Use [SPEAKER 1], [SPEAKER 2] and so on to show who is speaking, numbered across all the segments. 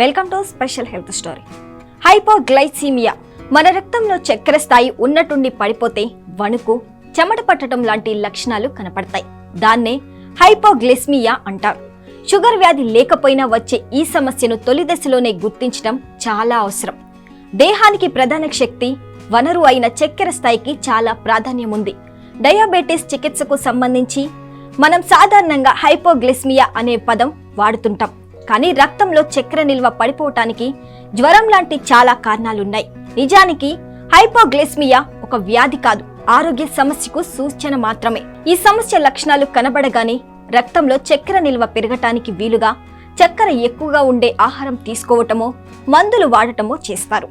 [SPEAKER 1] Welcome to special health story. Hypoglycaemia మన రక్తంలో చక్కెర స్థాయి ఉన్నట్టుండి పడిపోతే వణుకు, చెమట పట్టడం లాంటి లక్షణాలు కనపడతాయి. దాన్నే హైపోగ్లైసీమియా అంటారు. షుగర్ వ్యాధి లేకపోయినా వచ్చే ఈ సమస్యను తొలి దశలోనే గుర్తించడం చాలా అవసరం. దేహానికి ప్రధాన శక్తి వనరు అయిన చక్కెర స్థాయికి చాలా ప్రాధాన్యం ఉంది. డయాబెటీస్ చికిత్సకు సంబంధించి మనం సాధారణంగా హైపోగ్లైసీమియా అనే పదం వాడుతుంటాం. కానీ రక్తంలో చక్కెర నిల్వ పడిపోవటానికి జ్వరం లాంటి చాలా కారణాలున్నాయి. నిజానికి హైపోగ్లైసీమియా ఒక వ్యాధి కాదు, ఆరోగ్య సమస్యకు సూచన మాత్రమే. ఈ సమస్య లక్షణాలు కనబడగానే రక్తంలో చక్కెర నిల్వ పెరగటానికి వీలుగా చక్కెర ఎక్కువగా ఉండే ఆహారం తీసుకోవటమో మందులు వాడటమో చేస్తారు.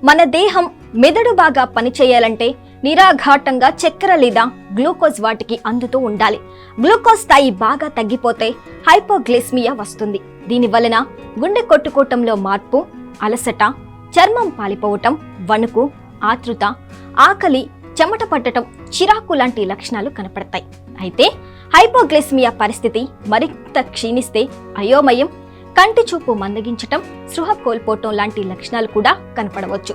[SPEAKER 1] మన దేహం మెదడు బాగా పనిచేయాలంటే నిరాఘాటంగా చక్కెర లేదా గ్లూకోజ్ వాటికి అందుతూ ఉండాలి. గ్లూకోజ్ స్థాయి బాగా తగ్గిపోతే హైపోగ్లైసీమియా వస్తుంది. దీని వలన గుండె కొట్టుకోవటంలో మార్పు, అలసట, చర్మం పాలిపోవటం, వణుకు, ఆతృత, ఆకలి, చెమట పట్టడం, చిరాకు లాంటి లక్షణాలు కనపడతాయి. అయితే హైపోగ్లైసీమియా పరిస్థితి మరింత క్షీణిస్తే అయోమయం, కంటి చూపు మందగించటం, స్పృహ కోల్పోవటం లాంటి లక్షణాలు కూడా కనపడవచ్చు.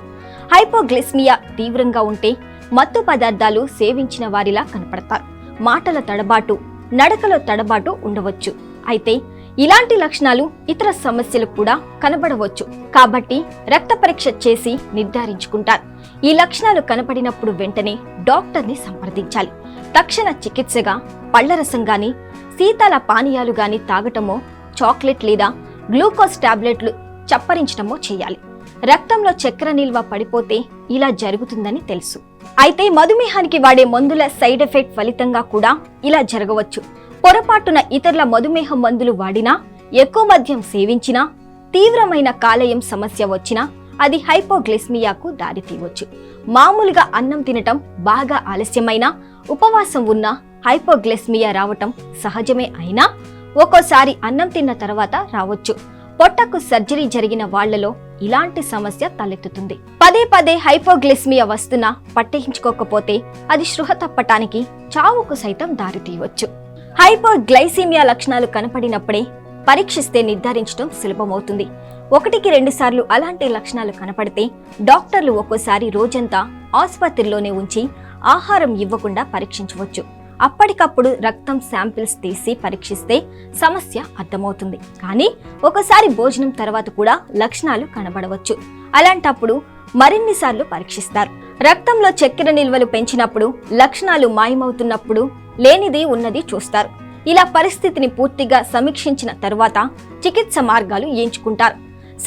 [SPEAKER 1] హైపోగ్లైసీమియా తీవ్రంగా ఉంటే మత్తు పదార్థాలు సేవించిన వారిలా కనపడతారు. మాటల తడబాటు, నడకలో తడబాటు ఉండవచ్చు. అయితే ఇలాంటి లక్షణాలు ఇతర సమస్యలు కూడా కనబడవచ్చు. కాబట్టి రక్త పరీక్ష చేసి నిర్ధారించుకుంటారు. ఈ లక్షణాలు కనపడినప్పుడు వెంటనే డాక్టర్ని సంప్రదించాలి. తక్షణ చికిత్సగా పళ్లరసం గాని, శీతల పానీయాలు గాని తాగటమో, చాక్లెట్ లేదా గ్లూకోజ్ టాబ్లెట్లు చప్పరించటమో చేయాలి. రక్తంలో చక్కెర నిల్వ పడిపోతే ఇలా జరుగుతుందని తెలుసు. అయితే మధుమేహానికి వాడే మందుల సైడ్ ఎఫెక్ట్ ఫలితంగా కూడా ఇలా జరగవచ్చు. పొరపాటున ఇతరుల మధుమేహ మందులు వాడినా, ఎక్కువ మద్యం సేవించినా, తీవ్రమైన కాలేయం సమస్య వచ్చినా అది హైపోగ్లైసీమియాకు దారితీయవచ్చు. మామూలుగా అన్నం తినటం బాగా ఆలస్యమైనా, ఉపవాసం ఉన్నా హైపోగ్లైసీమియా రావటం సహజమే. అయినా ఒక్కోసారి అన్నం తిన్న తర్వాత రావచ్చు. పొట్టకు సర్జరీ జరిగిన వాళ్లలో ఇలాంటి సమస్య తలెత్తుతుంది. పదే పదే హైపోగ్లైసీమియా వస్తున్నా పట్టించుకోకపోతే అది స్పృహ తప్పటానికి, చావుకు సైతం దారితీయవచ్చు. హైపోగ్లైసీమియా లక్షణాలు కనపడినప్పుడే పరీక్షిస్తే నిర్ధారించడం సులభమవుతుంది. 1-2 సార్లు అలాంటి లక్షణాలు కనపడితే డాక్టర్లు ఒక్కోసారి రోజంతా ఆసుపత్రిలోనే ఉంచి ఆహారం ఇవ్వకుండా పరీక్షించవచ్చు. అప్పటికప్పుడు రక్తం శాంపిల్స్ తీసి పరీక్షిస్తే సమస్య అర్థమవుతుంది. కానీ ఒకసారి భోజనం తర్వాత కూడా లక్షణాలు కనబడవచ్చు. అలాంటప్పుడు మరిన్నిసార్లు పరీక్షిస్తారు. రక్తంలో చక్కెర నిల్వలు పెంచినప్పుడు, లక్షణాలు మాయమవుతున్నప్పుడు లేనిది ఉన్నది చూస్తారు. ఇలా పరిస్థితిని పూర్తిగా సమీక్షించిన తర్వాత చికిత్స మార్గాలు ఎంచుకుంటారు.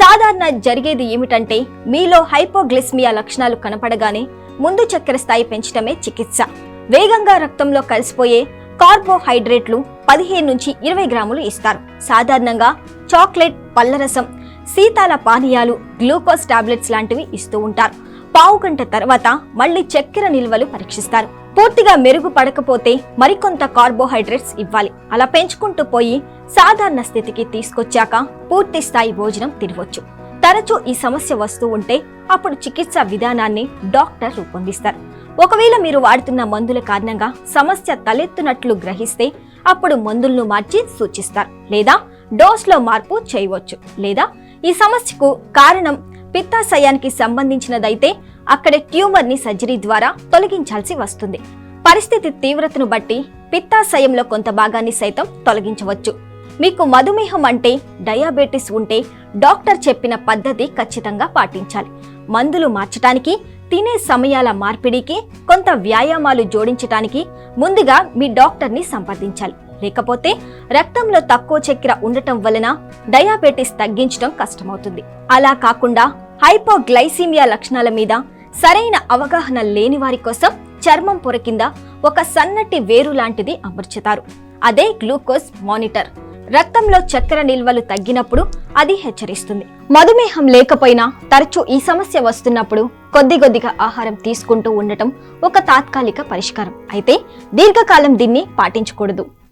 [SPEAKER 1] సాధారణ జరిగేది ఏమిటంటే, మీలో హైపోగ్లైసీమియా లక్షణాలు కనపడగానే ముందు చక్కెర స్థాయి పెంచడమే చికిత్స. వేగంగా రక్తంలో కలిసిపోయే కార్బోహైడ్రేట్లు 15-20 గ్రాములు ఇస్తారు. సాధారణంగా చాక్లెట్, పళ్లరసం, శీతల పానీయాలు, గ్లూకోజ్ టాబ్లెట్స్ లాంటివి ఇస్తూ ఉంటారు. పావు గంట తర్వాత మళ్లీ చక్కెర నిల్వలు పరీక్షిస్తారు. పూర్తిగా మెరుగుపడకపోతే మరికొంత కార్బోహైడ్రేట్స్ ఇవ్వాలి. అలా పెంచుకుంటూ పోయి సాధారణ స్థితికి తీసుకొచ్చాక పూర్తి స్థాయి భోజనం తినవచ్చు. తరచూ ఈ సమస్య వస్తూ ఉంటే అప్పుడు చికిత్సా విధానాన్ని డాక్టర్ రూపొందిస్తారు. ఒకవేళ మీరు వాడుతున్న మందుల కారణంగా సమస్య తలెత్తునట్లు గ్రహిస్తే అప్పుడు మందులను మార్చి సూచిస్తారు. లేదా డోస్లో మార్పు చేయవచ్చు. లేదా ఈ సమస్యకు కారణం పిత్తాశయానికి సంబంధించినదైతే అక్కడే ట్యూమర్ని సర్జరీ ద్వారా తొలగించాల్సి వస్తుంది. పరిస్థితి తీవ్రతను బట్టి పిత్తాశయంలో కొంత భాగాన్ని సైతం తొలగించవచ్చు. మీకు మధుమేహం అంటే డయాబెటీస్ ఉంటే డాక్టర్ చెప్పిన పద్ధతి ఖచ్చితంగా పాటించాలి. మందులు మార్చడానికి, తినే సమయాల మార్పిడికి, కొంత వ్యాయామాలు జోడించడానికి ముందుగా మీ డాక్టర్ని సంప్రదించాలి. లేకపోతే రక్తంలో తక్కువ చక్కెర ఉండటం వలన డయాబెటీస్ తగ్గించడం కష్టమవుతుంది. అలా కాకుండా హైపోగ్లైసీమియా లక్షణాల మీద సరైన అవగాహన లేని వారి కోసం చర్మం పొర కింద ఒక సన్నటి వేరు లాంటిది అమర్చుతారు. అదే గ్లూకోజ్ మానిటర్. రక్తంలో చక్కెర నిల్వలు తగ్గినప్పుడు అది హెచ్చరిస్తుంది. మధుమేహం లేకపోయినా తరచూ ఈ సమస్య వస్తున్నప్పుడు కొద్దిగా ఆహారం తీసుకుంటూ ఉండటం ఒక తాత్కాలిక పరిష్కారం. అయితే దీర్ఘకాలం దీన్ని పాటించకూడదు.